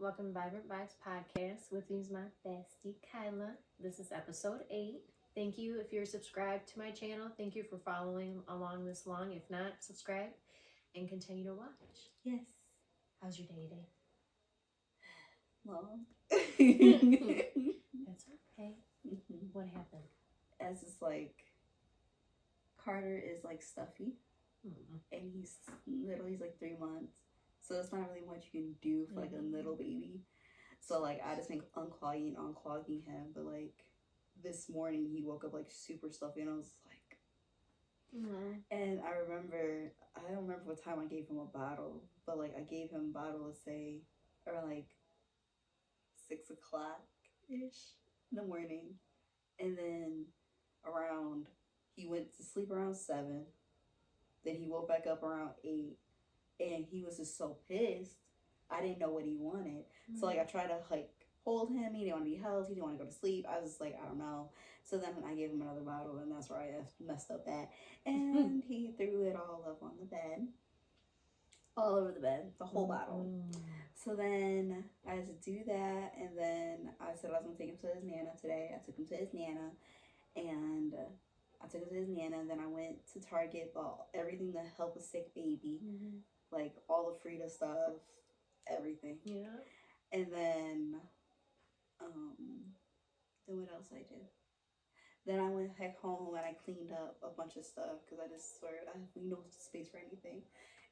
Welcome to Vibrant Vibes Podcast. With me is my bestie, Kyla. This is episode 8. Thank you if you're subscribed to my channel. Thank you for following along this long. If not, subscribe and continue to watch. Yes. How's your day today? Long. That's okay. Mm-hmm. What happened? As it's like, Carter is like stuffy, and he's like 3 months, so it's not really much you can do for like a little baby. So like I just think unclogging him, but like this morning he woke up like super stuffy, and I was like, and I don't remember what time I gave him a bottle, but like I gave him a bottle, let's say around like 6 o'clock ish in the morning, and then he went to sleep around 7. Then he woke back up around 8, and he was just so pissed. I didn't know what he wanted. So like I tried to like hold him. He didn't want to be held. He didn't want to go to sleep. I was just like, I don't know. So then I gave him another bottle, and that's where I messed up at. And he threw it all up on the bed. All over the bed, the whole bottle. So then I had to do that, and then I said I was going to take him to his Nana today. I took him to his Nana, and then I went to Target, bought everything to help a sick baby, like all the Frida stuff, everything. Yeah. And then what else I did? Then I went back home and I cleaned up a bunch of stuff because I just sort of I have no space for anything.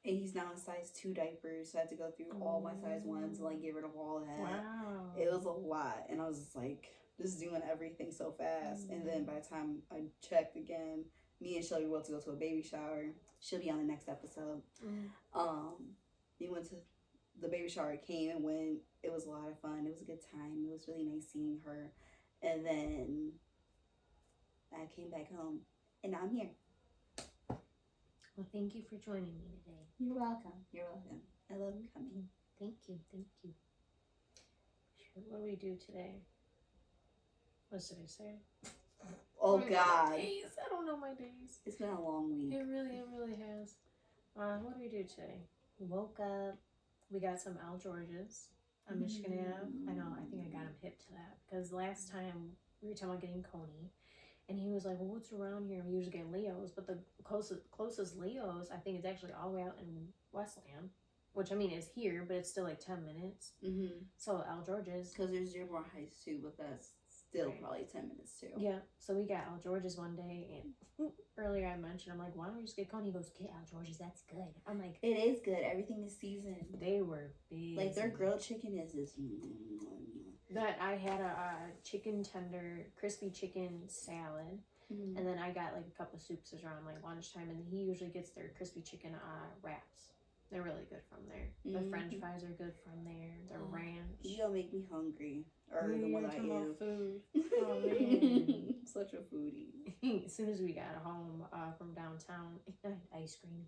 And he's now in size 2 diapers, so I had to go through all my size 1s and like get rid of all that. Wow. It was a lot, and I was just like just doing everything so fast. And then by the time I checked again, me and Shelby were about to go to a baby shower. She'll be on the next episode. We went to the baby shower, came and went. It was a lot of fun. It was a good time. It was really nice seeing her. And then I came back home, and now I'm here. Well, thank you for joining me today. You're welcome. You're welcome. I love you coming. Thank you. Thank you. What do we do today? What did I say? Oh God. Days. I don't know my days. It's been a long week. It really has. What do we do today? We woke up. We got some Al Georges on Michigan Ave. I know. I think I got him hip to that because last time we were talking about getting Coney, and he was like, "Well, what's around here? We usually get Leo's, but the closest Leo's I think is actually all the way out in Westland." Which, I mean, is here, but it's still like 10 minutes. So, Al George's. Because there's Dearborn Heights, too, but that's still probably 10 minutes, too. Yeah. So, we got Al George's one day, and earlier I mentioned, I'm like, why don't we just get Coney? He goes, get Al George's, that's good. I'm like, it is good. Everything is seasoned. They were big. Like, their grilled chicken is this. That I had a chicken tender, crispy chicken salad. And then I got like a couple of soups around like lunchtime, and then he usually gets their crispy chicken wraps. They're really good from there. The French fries are good from there. The ranch. You don't make me hungry. Or the one I eat. Food. Oh man, such a foodie. As soon as we got home from downtown, I had ice cream.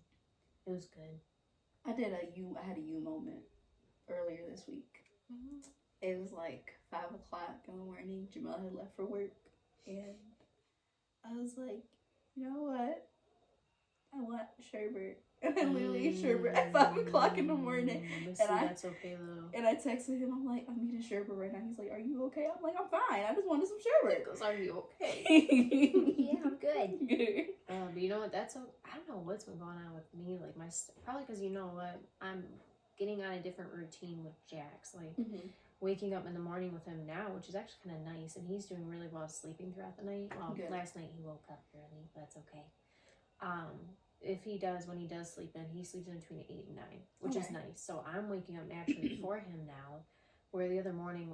It was good. I had a you moment earlier this week. It was like 5 o'clock in the morning. Jamel had left for work, and I was like, you know what? I want sherbet. And I literally ate sherbet at 5 o'clock in the morning. That's okay though. And I texted him, I'm like, I'm eating sherbet right now. He's like, are you okay? I'm like, I'm fine. I just wanted some sherbet. He goes, are you okay? Yeah, I'm good. But you know what? I don't know what's been going on with me. Like probably because you know what? I'm getting on a different routine with Jax. Like waking up in the morning with him now, which is actually kind of nice. And he's doing really well sleeping throughout the night. Well, last night he woke up early, but that's okay. When he does sleep in, he sleeps in between 8 and 9, which is nice. So I'm waking up naturally for him now. Where the other morning,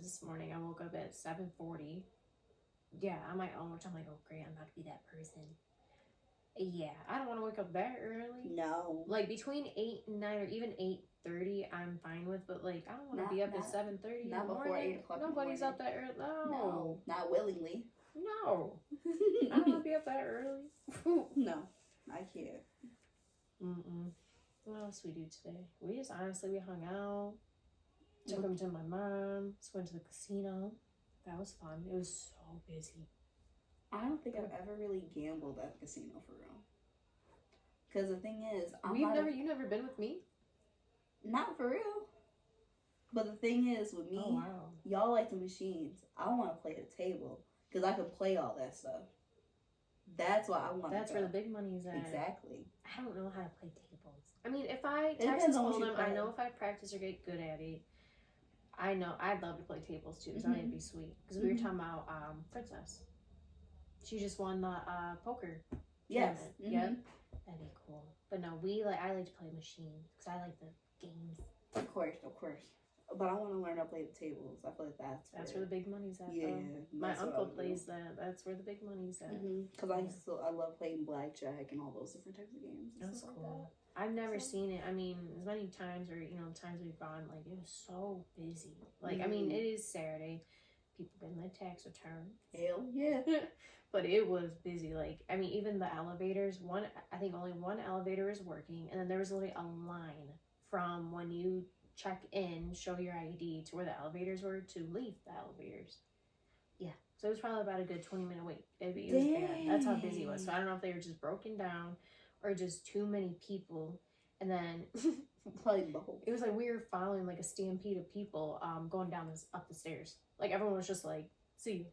this morning, I woke up at 7:40. Yeah, on my own, which I'm like, oh great, I'm about to be that person. Yeah, I don't want to wake up that early. No. Like between 8 and 9 or even 8:30, I'm fine with, but like I don't want to be up at 7:30. Not before 8 o'clock. Nobody's up that early. No, not willingly. No. I don't want to be up that early. No, I can't. What else we do today? We hung out. Took him to my mom's. Went to the casino. That was fun. It was so busy. I don't think I've ever really gambled at the casino for real. Because the thing is, you never been with me? Not for real. But the thing is, with me, Oh, wow. y'all like the machines. I want to play the table because I can play all that stuff. That's why I want. That's where the big money's at. Exactly. I don't know how to play tables. I mean, if I It Texas depends on what you Hold'em, I play. know if I practice or get good at it. I know I'd love to play tables too. So it'd be sweet because we were talking about Princess. She just won the poker. Yes. Yep. That'd be cool. But no, I like to play machines because I like the games. Of course. But I want to learn how to play the tables. I feel like that's where the big money's at. Yeah. My uncle plays that. That's where the big money's at. Because I love playing blackjack and all those different types of games. That's cool. Like that. I've never seen it. I mean, as many times or times we've gone, like it was so busy. Like I mean, it is Saturday. People getting their tax return. Hell yeah. But it was busy. Like I mean, even the elevators. I think only one elevator is working, and then there was literally a line from when you check in, show your ID to where the elevators were to leave the elevators. Yeah. So it was probably about a good 20-minute wait. It was bad. That's how busy it was. So I don't know if they were just broken down or just too many people. And then probably both. It was like we were following like a stampede of people going down up the stairs. Like everyone was just like, see you.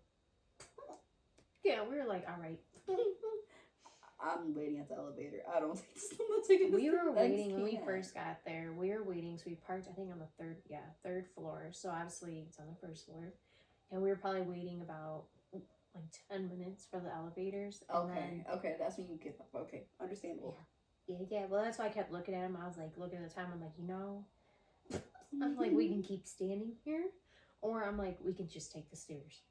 Yeah, we were like, all right. I'm waiting at the elevator. I don't think I'm not taking We were waiting when we first got there. We were waiting, so we parked I think on the third floor. So obviously it's on the first floor. And we were probably waiting about like 10 minutes for the elevators. Okay, that's when you get up. Okay, understandable. Yeah. Well, that's why I kept looking at him. I was like, looking at the time. I'm like, I'm like, we can keep standing here, or I'm like, we can just take the stairs.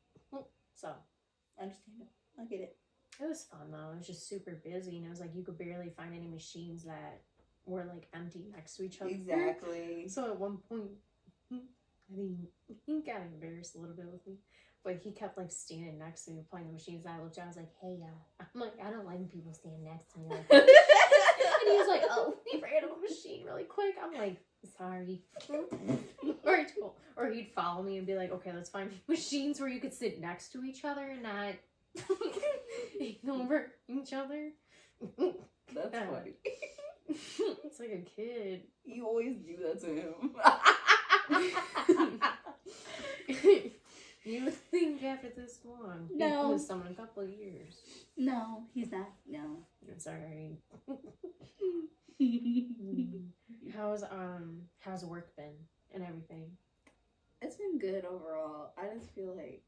So, understandable. I get it. It was fun though. It was just super busy, and it was like you could barely find any machines that were like empty next to each other. Exactly. So at one point, I mean, he got embarrassed a little bit with me. But he kept like standing next to me playing the machines. And I looked down, I was like, hey, I'm like, I don't like when people stand next to me like that. And he was like, oh, he ran a machine really quick. I'm like, sorry. Or he'd follow me and be like, okay, let's find machines where you could sit next to each other and not over each other. That's funny. It's like a kid. You always do that to him. You would think after this long. No. He was someone in a couple of years. No, he's not. No. It's alright. How's work been and everything? It's been good overall. I just feel like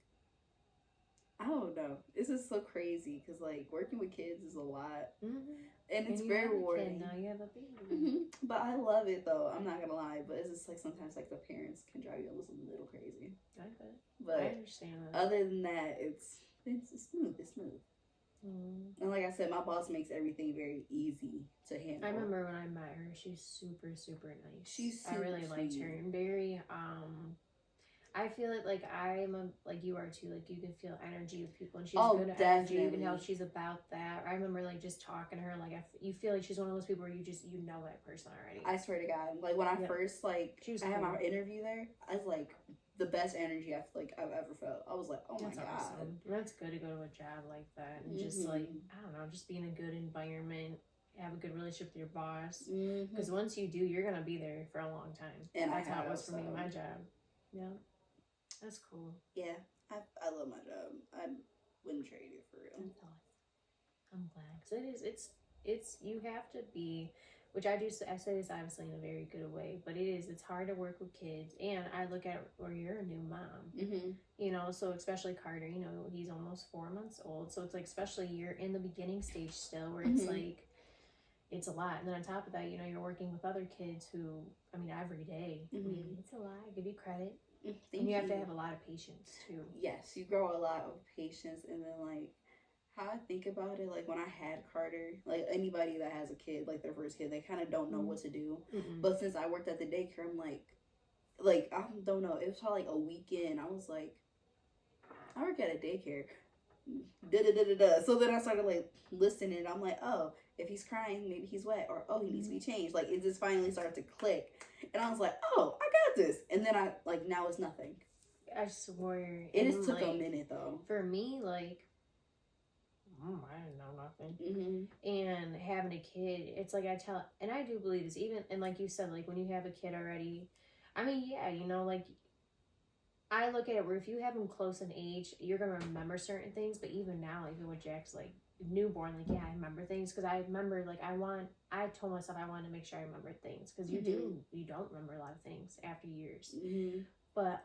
I don't know. This is so crazy because like working with kids is a lot, and it's very rewarding. Now you have a baby. But I love it though. I'm not gonna lie, but it's just like sometimes like the parents can drive you a little crazy. I bet. But I understand that. Other than that, it's smooth. It's smooth. And like I said, my boss makes everything very easy to handle. I remember when I met her, she's super, super nice. I really liked her and very I feel it like like you are too. Like you can feel energy with people, and she's good at energy. You can tell she's about that. I remember like just talking to her, like you feel like she's one of those people where you know that person already. I swear to God, like when I first I had my interview there, I was like the best energy I've ever felt. I was like, oh my God, awesome. That's good to go to a job like that and just like I don't know, just be in a good environment. Have a good relationship with your boss, because once you do, you're gonna be there for a long time. And that's how it was for me in my job. Yeah. That's cool. Yeah, I love my job. I wouldn't trade it for real. I'm glad. Because it's you have to be, which I say this obviously in a very good way, but it's hard to work with kids. And I look at where you're a new mom, so especially Carter, he's almost 4 months old. So it's like, especially you're in the beginning stage still where it's like, it's a lot. And then on top of that, you're working with other kids who, I mean, every day, it's a lot. I give you credit. And you have to have a lot of patience too. Yes, you grow a lot of patience. And then like how I think about it, like when I had Carter, like anybody that has a kid, like their first kid, they kind of don't know what to do. But since I worked at the daycare, I'm like I don't know, it was probably like a weekend. I was like, I work at a daycare. So then I started like listening. I'm like, oh, if he's crying, maybe he's wet, or oh, he needs to be changed. Like it just finally started to click, and I was like, oh, I got this. And then I now it's nothing. I swear it just took a minute though. For me, like I didn't know nothing. And having a kid, it's like I do believe this. Even and like you said, like when you have a kid already, I mean, yeah, you know, like I look at it where if you have them close in age, you're gonna remember certain things. But even now, like even with Jack's like newborn, like yeah, I remember things because I remember like I told myself I wanted to make sure I remembered things because you don't remember a lot of things after years. Mm-hmm. But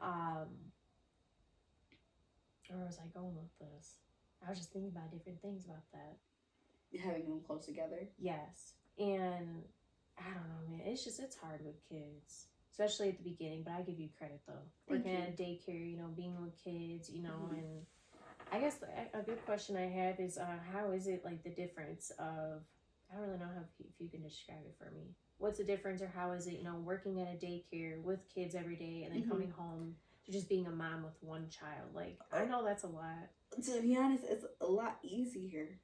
where was I going with this? I was just thinking about different things about that. Having them close together. Yes, and I don't know, man. It's hard with kids, especially at the beginning. But I give you credit though. Working at a daycare, you know, being with kids, you know, and I guess a good question I have is how is it like the difference of I don't really know how if you can describe it for me. What's the difference, or how is it, you know, working at a daycare with kids every day and then coming home to just being a mom with one child? Like I know that's a lot. To be honest, it's a lot easier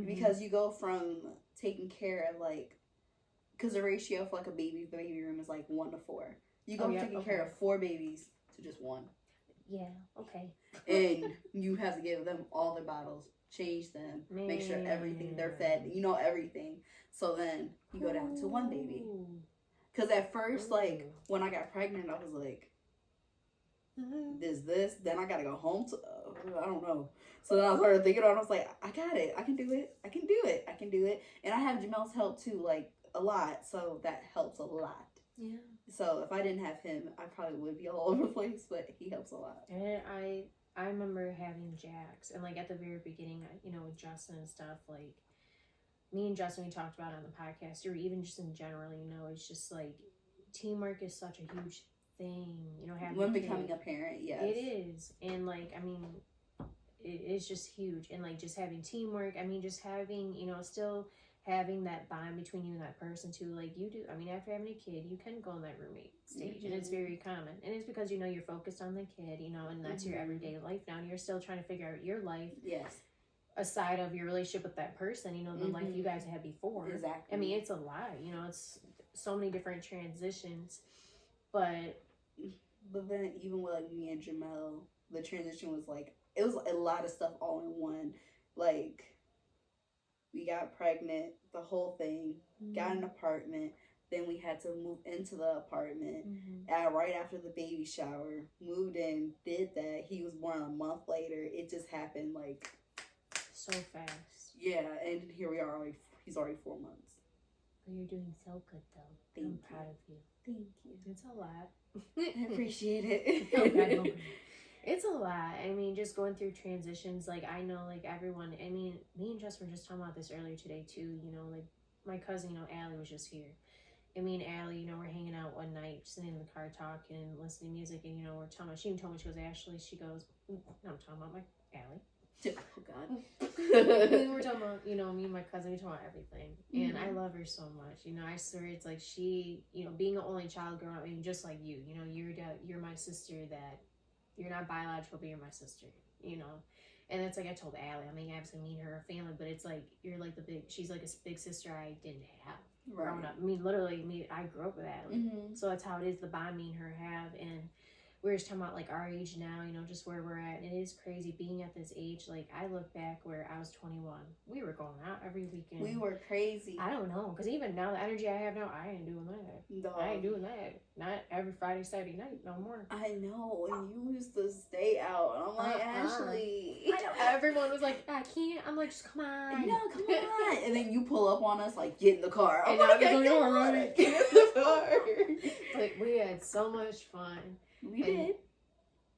because you go from taking care of like, because the ratio for like a baby, the baby room is like 1 to 4. You go from taking care of 4 babies to just 1. Yeah. Okay. And you have to give them all their bottles, change them, make sure everything they're fed, you know, everything. So then you go down to 1 baby. Because at first, like when I got pregnant, I was like, this, then I gotta go home to, I don't know. So then I started thinking on it, I was like, I got it, I can do it, and I have Jamel's help too, like a lot, so that helps a lot. Yeah. So if I didn't have him, I probably would be all over the place, but he helps a lot. And I remember having Jax, and like at the very beginning, you know, with Justin and stuff, like me and Justin, we talked about it on the podcast, or even just in general, you know, it's just like teamwork is such a huge thing, you know, having when becoming a parent. Yes, it is. And like I mean, it's just huge. And like just having teamwork, I mean, just having, you know, still having that bond between you and that person too. Like you do, I mean, after having a kid, you can go on that roommate stage, and it's very common, and it's because, you know, you're focused on the kid, you know, and that's your everyday life now, and you're still trying to figure out your life. Yes. Aside of your relationship with that person, you know, the life you guys had before. Exactly. I mean, it's a lot, you know, it's so many different transitions, but then even with like me and Jamel, the transition was like, it was a lot of stuff all in one. Like we got pregnant, the whole thing, got an apartment, then we had to move into the apartment right after the baby shower, moved in, did that. He was born a month later. It just happened like so fast. Yeah, and here we are, he's already 4 months. But you're doing so good though. I'm proud of you. Thank you. It's a lot. I appreciate it. Okay. It's a lot. I mean, just going through transitions, like I know like everyone, I mean, me and Jess were just talking about this earlier today too, you know, like my cousin, you know, Allie was just here. And me and Allie, you know, we're hanging out one night, sitting in the car talking and listening to music, and, you know, we're talking about, she even told me, she goes, Ashley, she goes, no, I'm talking about my Allie. Oh God. We were talking about, you know, me and my cousin, we talk about everything. And I love her so much. You know, I swear it's like she, you know, being an only child growing up, I mean, just like you know, you're my sister that, you're not biological, but you're my sister, you know. And it's like I told Allie, I mean, obviously me and her are family, but it's like, you're like she's like a big sister I didn't have growing up. I mean, literally, I grew up with Allie. So that's how it is, the bond me and her have. And we were just talking about like our age now, you know, just where we're at. And it is crazy being at this age. Like I look back where I was 21, we were going out every weekend. We were crazy. I don't know, because even now the energy I have now, I ain't doing that. No. I ain't doing that. Not every Friday, Saturday night, no more. I know, and you used to stay out. I'm like, Ashley. I know. Everyone was like, I can't. I'm like, just come on. No, come on. And then you pull up on us like, get in the car. And now they're going, right. Get in the car. Like we had so much fun. We did.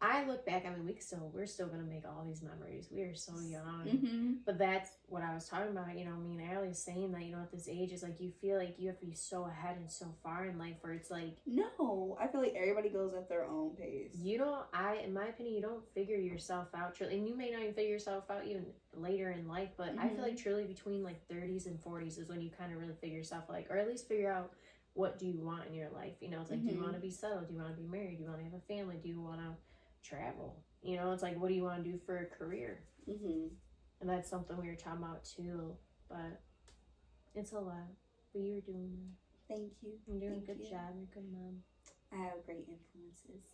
I look back, I mean, we're still going to make all these memories. We are so young. But that's what I was talking about, you know, me and Allie saying that, you know, at this age, it's like you feel like you have to be so ahead and so far in life where it's like... No, I feel like everybody goes at their own pace. You don't, in my opinion, you don't figure yourself out truly. And you may not even figure yourself out even later in life, but I feel like truly between like 30s and 40s is when you kind of really figure yourself, like, or at least figure out what do you want in your life. You know, it's like, do you want to be settled? Do you want to be married? Do you want to have a family? Do you want to travel? You know, it's like, what do you want to do for a career? And that's something we were talking about too. But it's a lot. But you're doing it. Thank you. You're doing a good job. You're a good mom. I have great influences.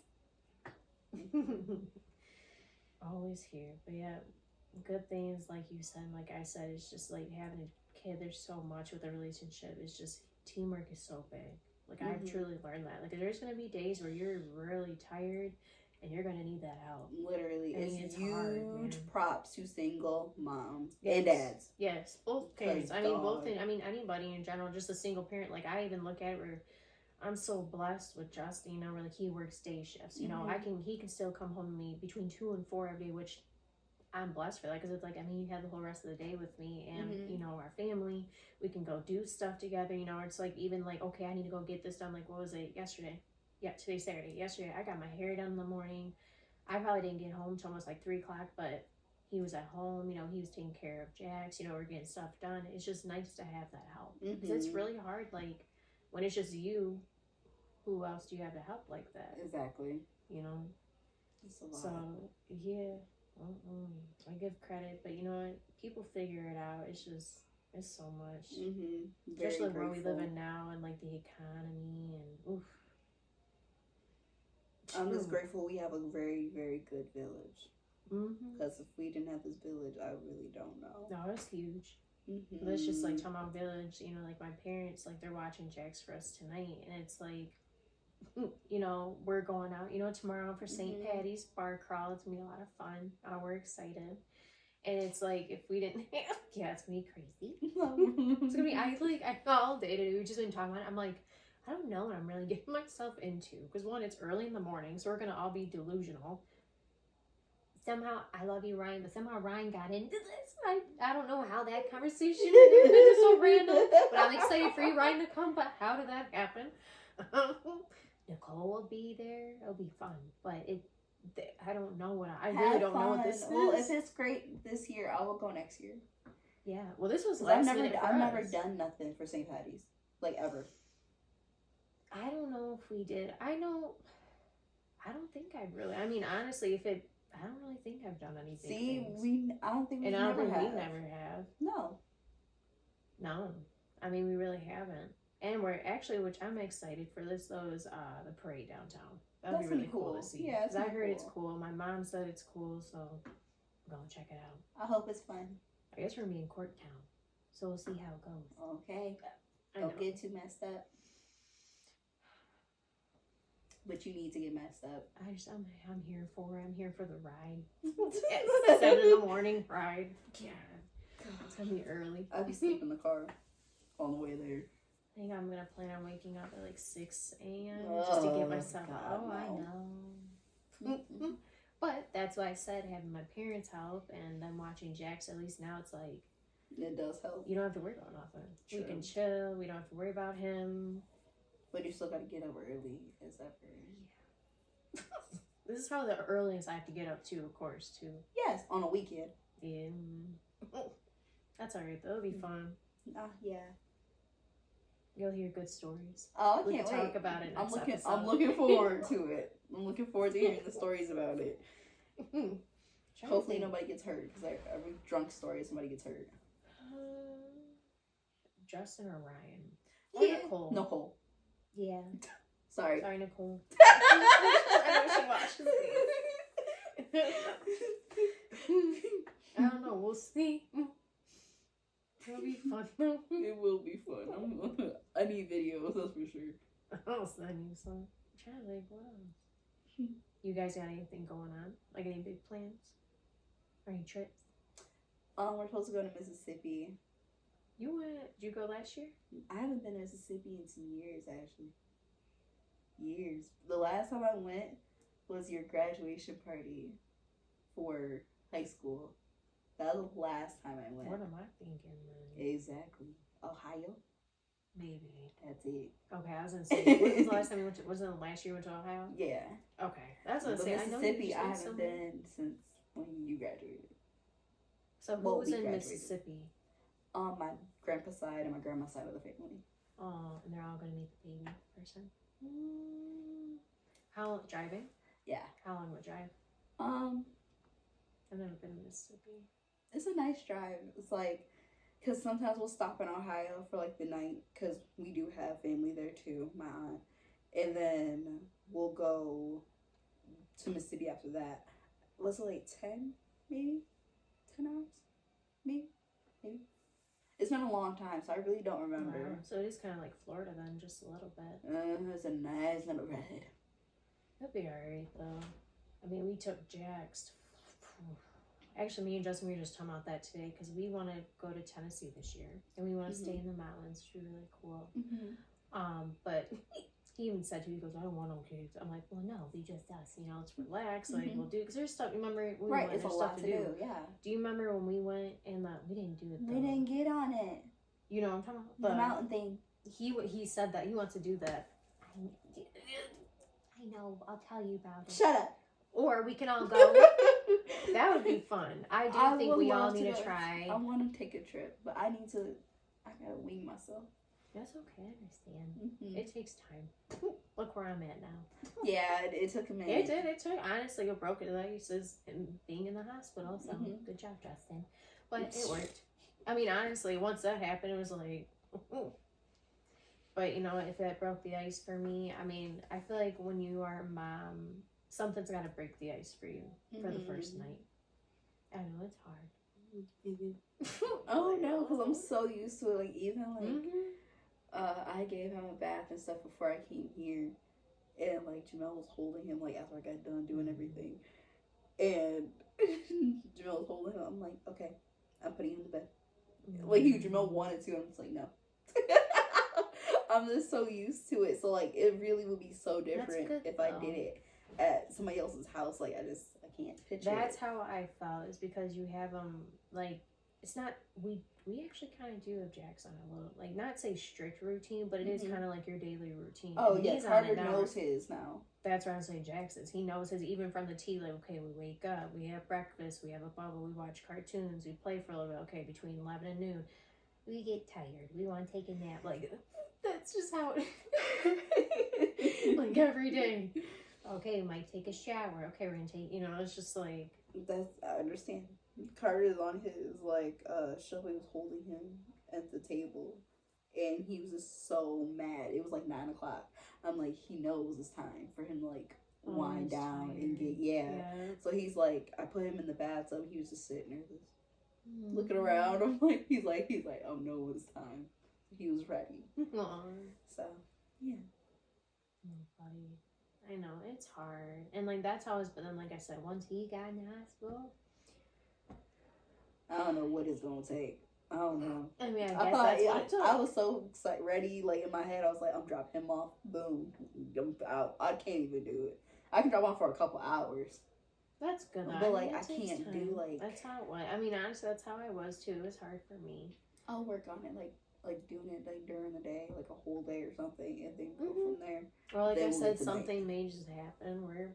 Always here. But yeah, good things, like you said, like I said, it's just like having a kid, there's so much with a relationship. It's just teamwork is so big. Like, I've truly learned that. Like, there's going to be days where you're really tired and you're going to need that help. Literally. I mean, it's huge hard, props to single moms yes. and dads. Yes, both parents. I mean, anybody in general, just a single parent. Like, I even look at it where I'm so blessed with Justin, you know, where like he works day shifts. You know, he can still come home to me between 2 and 4 every day, which I'm blessed for that, because it's like, I mean, you have the whole rest of the day with me and, you know, our family, we can go do stuff together, you know, it's like, even like, okay, I need to go get this done. Like, what was it yesterday? Yeah, today's Saturday. Yesterday, I got my hair done in the morning. I probably didn't get home till almost like 3 o'clock, but he was at home, you know, he was taking care of Jax, you know, we're getting stuff done. It's just nice to have that help, because it's really hard, like, when it's just you, who else do you have to help like that? Exactly. You know? It's a lot. So, yeah. I give credit, but you know what? People figure it out. It's so much. Especially where we live in now, and like the economy, and oof. I'm just grateful we have a very, very good village. Because if we didn't have this village, I really don't know. No, it's huge. But it's just like talking about village, you know, like my parents, like they're watching Jax for us tonight, and it's like, you know, we're going out, you know, tomorrow for St. Patty's bar crawl. It's gonna be a lot of fun. We're excited. And it's like, if we didn't have, yeah, it's gonna be crazy. It's gonna be, I all day today, we've just been talking about it. I'm like, I don't know what I'm really getting myself into. Because one, it's early in the morning, so we're gonna all be delusional. Somehow, I love you, Ryan, but somehow Ryan got into this. I don't know how that conversation is so random, but I'm excited for you, Ryan, to come. But how did that happen? Nicole will be there. It'll be fun, but I don't know what I really don't know what this is. Well, if it's great this year, I will go next year. Yeah. Well, this was last minute for us. I've never done nothing for St. Patty's, like, ever. I don't know if we did. I don't think I really. I mean, honestly, I don't really think I've done anything. See, I don't think we never have. No. I mean, we really haven't. And we're actually, which I'm excited for this though, is the parade downtown. That'd be really cool to see. Yeah, because I heard it's cool. My mom said it's cool, so I'm gonna check it out. I hope it's fun. I guess we're gonna be in Corktown, so we'll see how it goes. Okay. Don't get too messed up. But you need to get messed up. I'm here for the ride. At 7 a.m. ride. Yeah. It's gonna be early. I'll be sleeping in the car on the way there. I think I'm gonna plan on waking up at like 6 a.m. just to get myself out. No. I know. But that's why I said having my parents help and then watching Jax, at least now it's like, it does help. You don't have to worry about nothing. True. We can chill. We don't have to worry about him. But you still gotta get up early as ever. Yeah. This is probably the earliest I have to get up too, of course, too. Yes, on a weekend. Yeah. That's alright, though. It'll be fun. Yeah. You'll hear good stories. Oh, I we can't can wait. Talk about it. I'm looking forward to it. I'm looking forward to hearing the stories about it. Hopefully nobody gets hurt, because every drunk story somebody gets hurt. Justin or Ryan? Yeah. Nicole. Yeah. Sorry, Nicole. I know she watches these. I don't know. We'll see. It'll be fun. It will be fun. I need videos, that's for sure. I'll send you some. I'm trying to think, what else? You guys got anything going on? Like any big plans? Or any trips? We're supposed to go to Mississippi. Did you go last year? I haven't been to Mississippi in years, actually. Years. The last time I went was your graduation party for high school. That was the last time I went. What am I thinking then? Exactly. Ohio? Maybe. That's it. Okay, I was gonna say, when was the last time you went to, wasn't it last year you went to Ohio? Yeah. Okay. That's what I was gonna say. Mississippi, I haven't been since when you graduated. So who was in Mississippi? My grandpa's side and my grandma's side of the family. Oh, and they're all gonna meet the baby person? How long driving? Yeah. How long would drive? I've never been to Mississippi. It's a nice drive. It's like, because sometimes we'll stop in Ohio for like the night, because we do have family there too, my aunt. And then we'll go to Mississippi after that. Was it like 10, maybe? 10 hours? Maybe? It's been a long time, so I really don't remember. Wow. So it is kind of like Florida then, just a little bit. It's a nice little ride. It'll be alright though. I mean, we took Jax. Actually, me and Justin, we were just talking about that today because we want to go to Tennessee this year and we want to stay in the mountains. It's really cool. But he even said to me, he goes, I don't want no kids. I'm like, well, no, be just us. You know, it's relax. Like, we'll do, because there's stuff, remember when we went, it's a lot to do. Yeah. Do you remember when we went and we didn't do it though? We didn't get on it. You know what I'm talking about? The mountain thing. He said that he wants to do that. I know. I'll tell you about it. Shut up. Or we can all go. That would be fun. I think we all need to try. I want to take a trip, but I gotta wean myself. That's okay. I understand. It takes time. Look where I'm at now. Yeah, it took a minute. It did. It took, honestly, a broken leg is being in the hospital. So good job, Justin. But it worked. I mean, honestly, once that happened, it was like, But, you know, if that broke the ice for me, I mean, I feel like when you are a mom, something's got to break the ice for you for the first night. I know, it's hard. Oh, no, because I'm so used to it. Like, even, like, I gave him a bath and stuff before I came here. And, like, Jamel was holding him, like, after I got done doing everything. And Jamel was holding him. I'm like, okay, I'm putting him in the bed. Like, Jamel wanted to, and I'm just like, no. I'm just so used to it. So, like, it really would be so different if I did it at somebody else's house. Like, I can't picture That's it. how I felt, is because you have them, like, it's not, we actually kind of do have Jax on a little, like, not say strict routine, but it is kind of like your daily routine. Oh, yeah, Carter knows his now. That's what I'm saying, Jax is. He knows his, even from the tea, like, okay, we wake up, we have breakfast, we have a bubble, we watch cartoons, we play for a little bit, okay, between 11 and noon, we get tired, we want to take a nap, like, that's just how it, like, every day. Okay, we might take a shower, okay, we're gonna take, you know, it's just like. I understand. Carter's on his, like, Shelby was holding him at the table, and he was just so mad. It was like 9 o'clock. I'm like, he knows it's time for him to, like, wind down and get, So he's like, I put him in the bathtub. He was just sitting there, just looking around. I'm like, he's like, oh no, it's time. He was ready. So, yeah. Buddy. I know, it's hard. And, like, that's how it's, but then, like I said, once he got in the hospital, I don't know what it's gonna take. I don't know. I mean, I guess that's what it took. I was so ready, like, in my head, I was like, I'm dropping him off. Boom. I'm out. I can't even do it. I can drop off for a couple hours. That's good. But, like, I can't do, like... That's how it went. I mean, honestly, that's how I was, too. It was hard for me. I'll work on it, like doing it, like, during the day, like, a whole day or something, and then go from there. Or, like I said, something may just happen where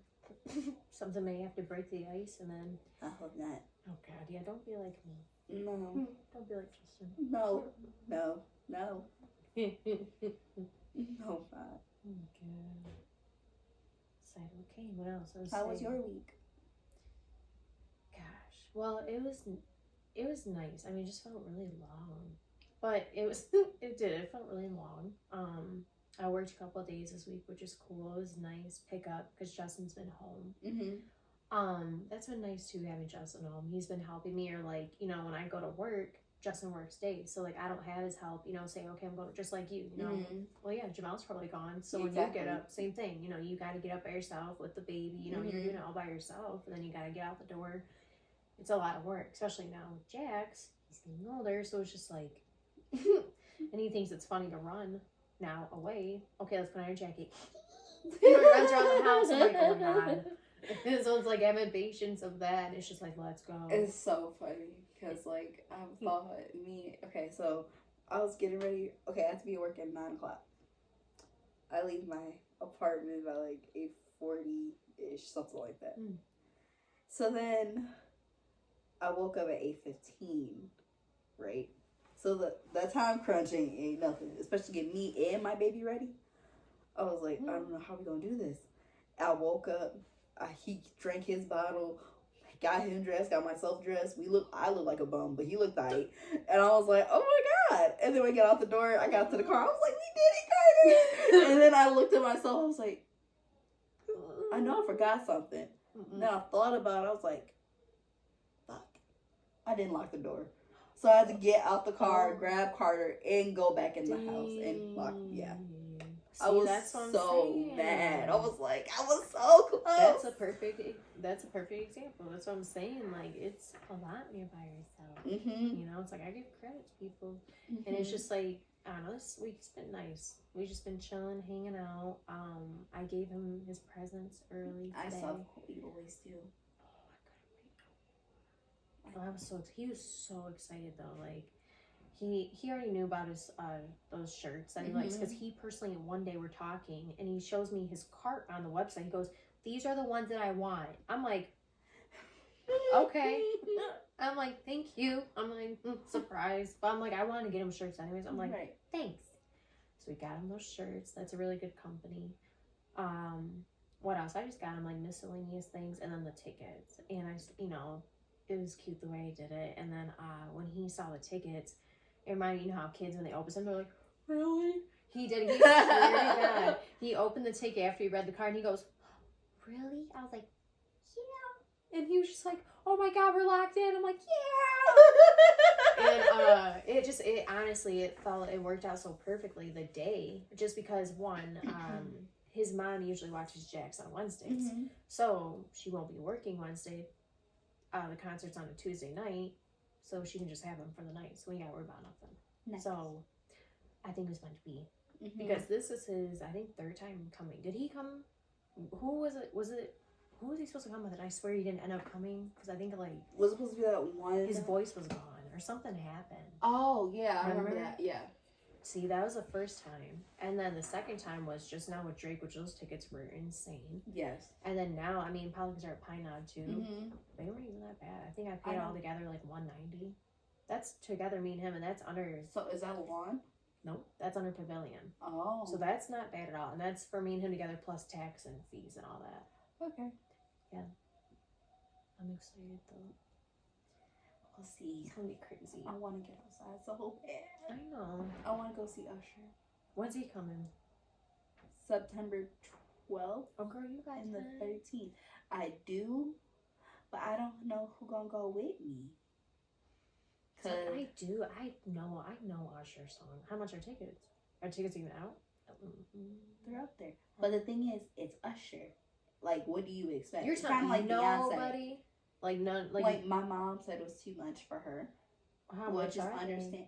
something may have to break the ice, and then... I hope not. Oh, God, yeah, don't be like me. No. Don't be like Justin. No. No, God. So, okay, what else? How was your week? Gosh, well, it was nice. I mean, it just felt really long, but it felt really long. I worked a couple of days this week, which is cool. It was nice pick up because Justin's been home. That's been nice too, having Justin home. He's been helping me, or, like, you know, when I go to work, Justin works days, so, like, I don't have his help, you know, saying, okay, I'm going, just like you know. Well, yeah, Jamal's probably gone, so when you get up, same thing, you know, you got to get up by yourself with the baby, you know, you're doing it all by yourself, and then you got to get out the door. It's a lot of work, especially now with Jax. He's getting older, so it's just like, and he thinks it's funny to run now away. Okay, let's put on your jacket. He runs around the house. I'm like, oh my God. So it's like, I have impatience of that. It's just like, let's go. It's so funny because, like, I thought okay, so I was getting ready. Okay, I have to be at work at 9 o'clock. I leave my apartment by like 8:40-ish, something like that. So then I woke up at 8:15, right? So that time crunching ain't nothing, especially getting me and my baby ready. I was like, I don't know how we gonna do this. I woke up. He drank his bottle, got him dressed, got myself dressed. I look like a bum, but he looked tight. And I was like, oh my God. And then we got out the door, I got to the car, I was like, we did it, Carter. And then I looked at myself, I was like, I know I forgot something. Then I thought about it, I was like, fuck. I didn't lock the door. So I had to get out the car, grab Carter, and go back in the house and lock. Yeah. See, I was that's what I'm so saying. mad. I was like, I was so close. That's a perfect example. That's what I'm saying. Like, it's a lot when you're by yourself. Mm-hmm. You know, it's like I give credit to people, Mm-hmm. and it's just like, I don't know, this week's been nice. We've just been chilling, hanging out. I gave him his presents early today. I saw you always do. Oh, he was so excited though. Like, he already knew about his those shirts that he likes, because he personally, one day we're talking and he shows me his cart on the website. He goes, "These are the ones that I want." I'm like, okay. I'm like, thank you. I'm like, surprise. But I'm like, I want to get him shirts anyways. I'm like, right. Thanks. So we got him those shirts. That's a really good company. What else? I just got him like miscellaneous things, and then the tickets. And it was cute the way I did it. And then when he saw the tickets, it reminded me, how kids, when they open them, they're like, really? He did. He swear to God. He opened the ticket after he read the card, and he goes, really? I was like, yeah. And he was just like, oh my God, we're locked in. I'm like, yeah. And it worked out so perfectly the day, just because one, his mom usually watches Jax on Wednesdays. Mm-hmm. So she won't be working Wednesday. The concert's on a Tuesday night, so she can just have him for the night. So we got to worry about nothing. Nice. So I think it was meant to be. Mm-hmm. Because this is his, I think, third time coming. Did he come? Who was it? Who was he supposed to come with? And I swear he didn't end up coming, because I think was it supposed to be that one? His voice was gone or something happened. Oh yeah, I remember that. Yeah. See, that was the first time, and then the second time was just now with Drake, which those tickets were insane. Yes. And then now, I mean, Pelicans are at Pine Knob too. Mm-hmm. They weren't even that bad. I think I paid all together like $190. That's together, me and him, and that's under. So is that one? Nope, that's under Pavilion. Oh. So that's not bad at all, and that's for me and him together plus tax and fees and all that. Okay. Yeah. I'm excited though. We'll see. It's gonna be crazy. I want to get outside so bad. I know. I want to go see Usher. When's he coming? September 12th. Oh, girl, you got and the time. 13th. I do, but I don't know who gonna go with me. Cause I do. I know Usher's song. How much are tickets? Are tickets even out? They're up there. But the thing is, it's Usher. Like, what do you expect? You're talking like nobody. Beyonce. Like none. Like my mom said it was too much for her. How much? Which is understand.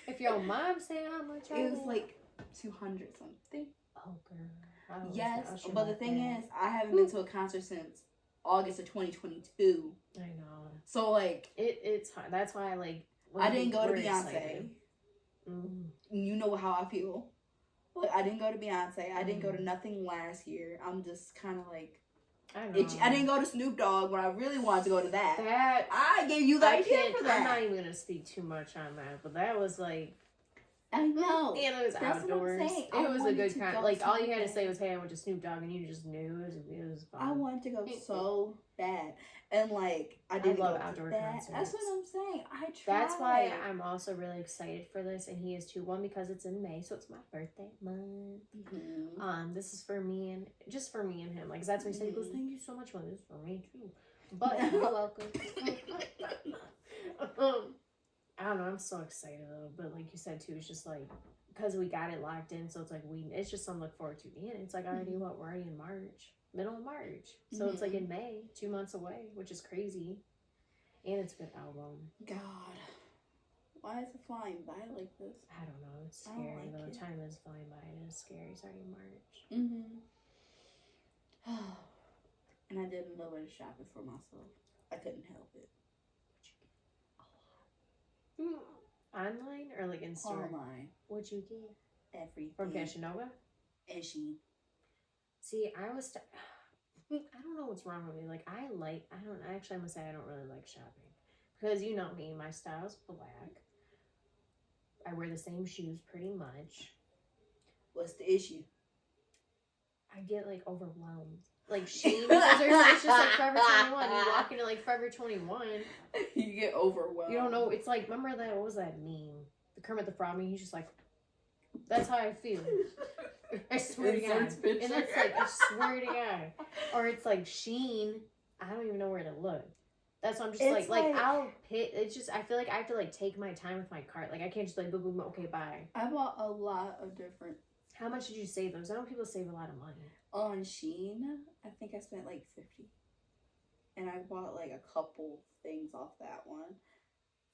If your mom said how much, it was like 200 something. Oh girl. Yes, but the thing is, I haven't been to a concert since August of 2022. I know. So like, it's hard. That's why I didn't go to Beyonce. You know how I feel. Like, I didn't go to Beyonce. I didn't go to nothing last year. I'm just kind of like, I didn't go to Snoop Dogg when I really wanted to go to that. I gave you the idea for that. I'm not even gonna speak too much on that, but that was like, I know. And it was That's outdoors. It was a good kind. Like, all you had to say was, "Hey, I went to Snoop Dogg," and you just knew it was fun. I wanted to go so bad, and like I didn't love go outdoor to that. concerts. That's what I'm saying. I tried. That's why I'm also really excited for this, and he is too. One, because it's in May, so it's my birthday month. Mm-hmm. This is for me and him. Like, 'cause that's what he said. He goes, "Thank you so much, Mom. This is for me too." But you're welcome. I don't know. I'm so excited though. But like you said too, it's just like, because we got it locked in, so it's like it's just something to look forward to. And it's like already we're already in March, middle of March, so it's like in May, 2 months away, which is crazy. And it's a good album. God, why is it flying by like this? I don't know. It's scary though. Time is flying by, and it's scary. It's already March. And I did a little bit of shopping for myself. I couldn't help it. Online or like in store? Online. What'd you get? Everything. From Fashion Nova? And she. See, I don't know what's wrong with me. Like, I'm gonna say I don't really like shopping. Because you know me, my style's black. I wear the same shoes pretty much. What's the issue? I get like overwhelmed. Like Shein, because it's just like Forever 21. You walk into like Forever 21. You get overwhelmed. You don't know. It's like, remember that? What was that meme? The Kermit the Frog meme. He's just like, that's how I feel. I swear to God. And it's like, I swear to God. Or it's like Shein. I don't even know where to look. That's why I'm just It's like like- I'll pit. It's just I feel like I have to like take my time with my cart. Like I can't just like boom boom okay bye. I bought a lot of different How much did you save those? I know people save a lot of money. on Shein. I think I spent like 50, and I bought like a couple things off that one.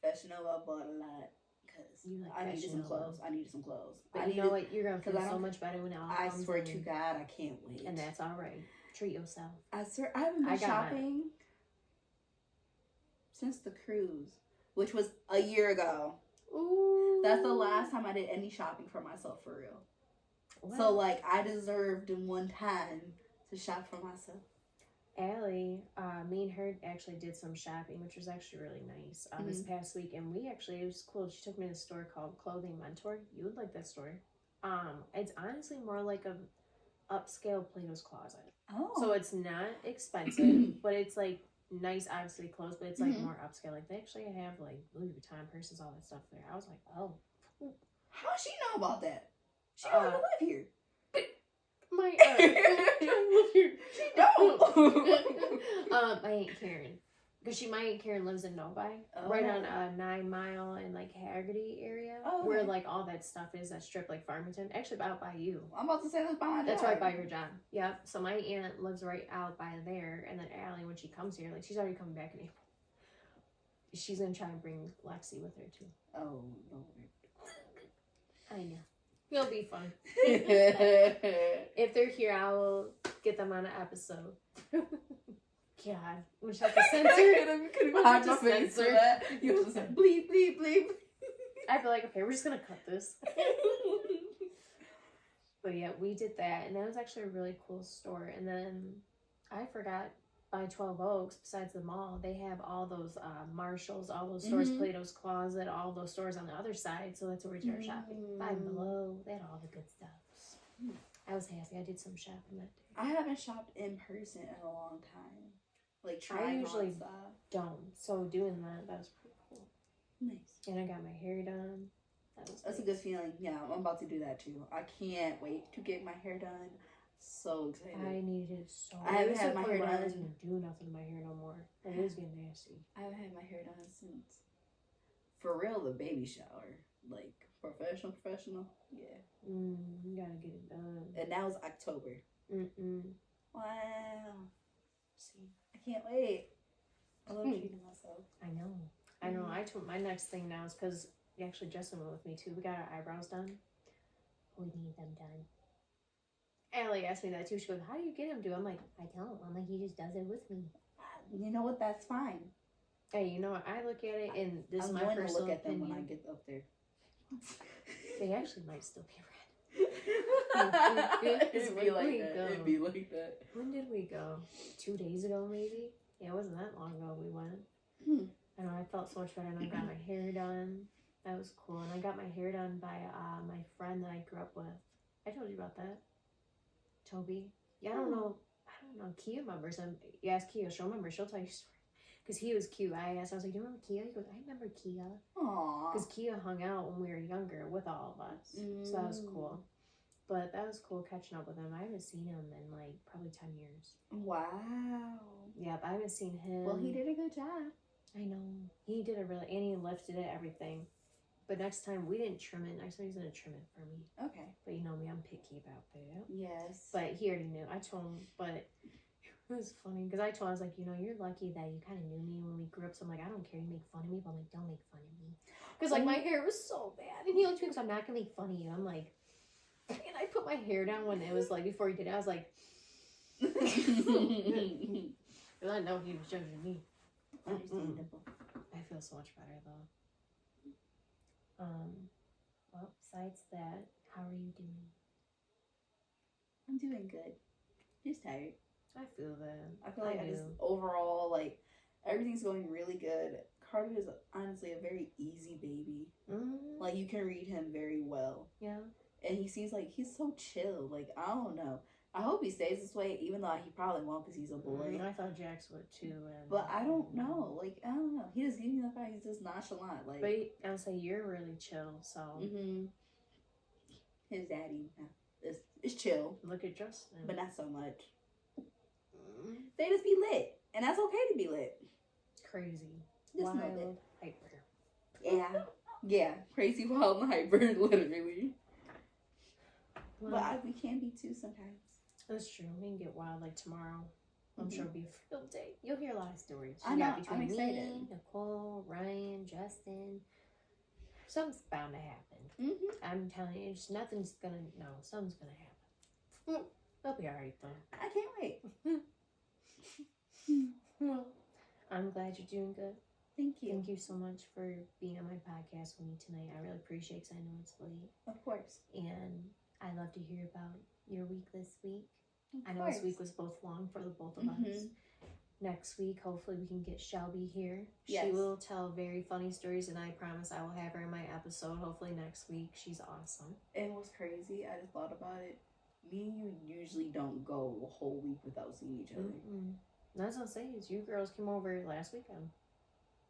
Fashion Nova I bought a lot because You like I needed Fashion some Nova. clothes. I needed some clothes. But I you know needed- what? You're gonna feel 'cause I so don't- much better when it all I comes swear in. to God, I can't wait. And that's all right. Treat yourself. I swear I haven't been I got shopping since the cruise, which was a year ago. Ooh. That's the last time I did any shopping for myself for real. Well, So like I deserved in one time to shop for myself. Allie, me and her actually did some shopping, which was actually really nice this past week. And we actually, it was cool. She took me to a store called Clothing Mentor. You would like that store. It's honestly more like a upscale Plato's Closet. Oh. So it's not expensive, but it's like nice, obviously clothes, but it's like Mhm. more upscale. Like they actually have like Louis Vuitton purses, all that stuff there. I was like, oh, How does she know about that? She don't even live here. my I live here. She don't. My Aunt Karen, because my Aunt Karen lives in Novi, right on 9 Mile and like Haggerty area, Oh, where okay. like all that stuff is. That strip like Farmington, actually out by you. I'm about to say that's by my That's job. right by your job. Yep. So my aunt lives right out by there, and then Allie, when she comes here, like she's already coming back in April. She's gonna try and bring Lexi with her too. Oh I know. It'll be fun. no. If they're here, I will get them on an episode. God, we should have to censor it. Couldn't We'll hide have my to face for censor. that. You just said bleep bleep bleep. I'd be like, okay, we're just gonna cut this. But yeah, we did that, and that was actually a really cool store. And then I forgot, by 12 Oaks, besides the mall, they have all those Marshalls, all those stores, Mhm. Plato's Closet, all those stores on the other side. So that's where we started shopping. Five Below, they had all the good stuff. I was happy. I did some shopping that day. I haven't shopped in person in a long time. Like trying usually on stuff. Don't. So doing that was pretty cool. Nice. And I got my hair done. That was That's a nice. good feeling. Yeah, I'm about to do that too. I can't wait to get my hair done. So excited. I needed it so. I haven't it was to had the my point hair where I was done. gonna do nothing to my hair no more. Like, it was getting nasty. I haven't had my hair done since, for real, the baby shower. Like, professional. Yeah. You gotta get it done. And now it's October. Wow. See, I can't wait. I love Hmm. treating myself. I know. I told my next thing now is because actually Justin went with me too. We got our eyebrows done. We need them done. Allie asked me that too. She goes, "How do you get him to?" I'm like, "I don't. I'm like, he just does it with me." You know what? That's fine. Hey, you know what? I look at it, and this is I'm my going to personal look at them opinion. when I get up there. They actually might still be red. It'd be like that. Go. It'd be like that. When did we go? 2 days ago, maybe? Yeah, it wasn't that long ago we went. I know, I felt so much better, and I got my hair done. That was cool. And I got my hair done by my friend that I grew up with. I told you about that. Toby. Yeah, I don't know. Kia remembers him. You ask Kia, she'll remember. She'll tell you stories. Because he was cute. I asked, I was like, "Do you remember Kia?" He goes, "I remember Kia." Aww. Because Kia hung out when we were younger with all of us. So that was cool. But that was cool catching up with him. I haven't seen him in like probably 10 years. Wow. Yep, I haven't seen him. Well, he did a good job. I know. He did and he lifted it, everything. But next time, we didn't trim it. Next time, he's going to trim it for me. Okay. But you know me, I'm picky about that. Yes. But he already knew. I told him, but it was funny. Because I told him, I was like, you're lucky that you kind of knew me when we grew up. So I'm like, I don't care. You make fun of me, but I'm like, don't make fun of me. Because like, my hair was so bad. And he looked at me and goes, "I'm not going to make fun of you." I'm like, and I put my hair down when it was like, before he did it, I was like, because I know he was judging me. Understandable. I feel so much better though. Well, besides that, how are you doing? I'm doing good. Just tired. I feel that. I feel like I just do. overall like everything's going really good. Carter is honestly a very easy baby. Like you can read him very well. Yeah. And he seems like he's so chill. Like I don't know. I hope he stays this way, even though he probably won't because he's a boy. I thought Jax would too. But I don't know. Like I don't know. He just gives me the fact he's just nonchalant. Like. But I'll say you're really chill. So His daddy is chill, look at Justin. but not so much. They just be lit, and that's okay to be lit. crazy. Just know Wild, that. hyper. Yeah. Crazy, wild, and hyper, literally. Well, But we can be too sometimes. that's true. We can get wild like tomorrow. I'm Mhm. sure it'll be a field day. You'll hear a lot of stories. I You know, got I'm between excited. me, Nicole, Ryan, Justin. Something's bound to happen. Mm-hmm. I'm telling you, just nothing's gonna. No, something's gonna happen. They'll be alright though. I can't wait. Well, I'm glad you're doing good. Thank you. Thank you so much for being on my podcast with me tonight. I really appreciate it because I know it's late. Of course. And I love to hear about your week this week. Of I know course. this week was both long for the both of Mhm. us. Next week, hopefully, we can get Shelby here. Yes. She will tell very funny stories, and I promise I will have her in my episode. Hopefully, next week. She's awesome. It was crazy. I just thought about it. Me and you usually don't go a whole week without seeing each other. Mm-mm. That's what I'm saying. Is you girls came over last weekend,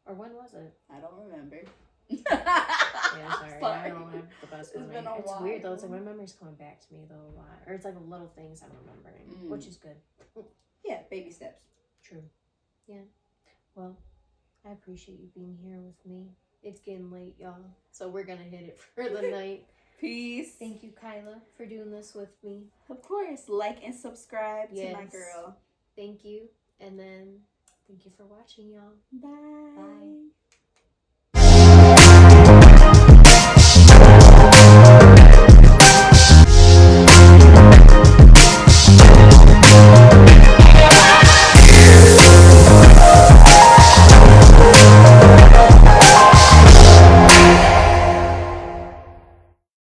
or when was it? I don't remember. Yeah, sorry. I don't have the best It's memory. been a It's weird though. while. It's like my memory's coming back to me though a lot, or it's like little things I'm remembering, which is good. Yeah, baby steps. True. Yeah. Well, I appreciate you being here with me. It's getting late, y'all, so we're gonna hit it for the night. Peace. Thank you, Kyla, for doing this with me. Of course, like and subscribe to my Yes. girl. Thank you, and then thank you for watching, y'all. Bye. Bye.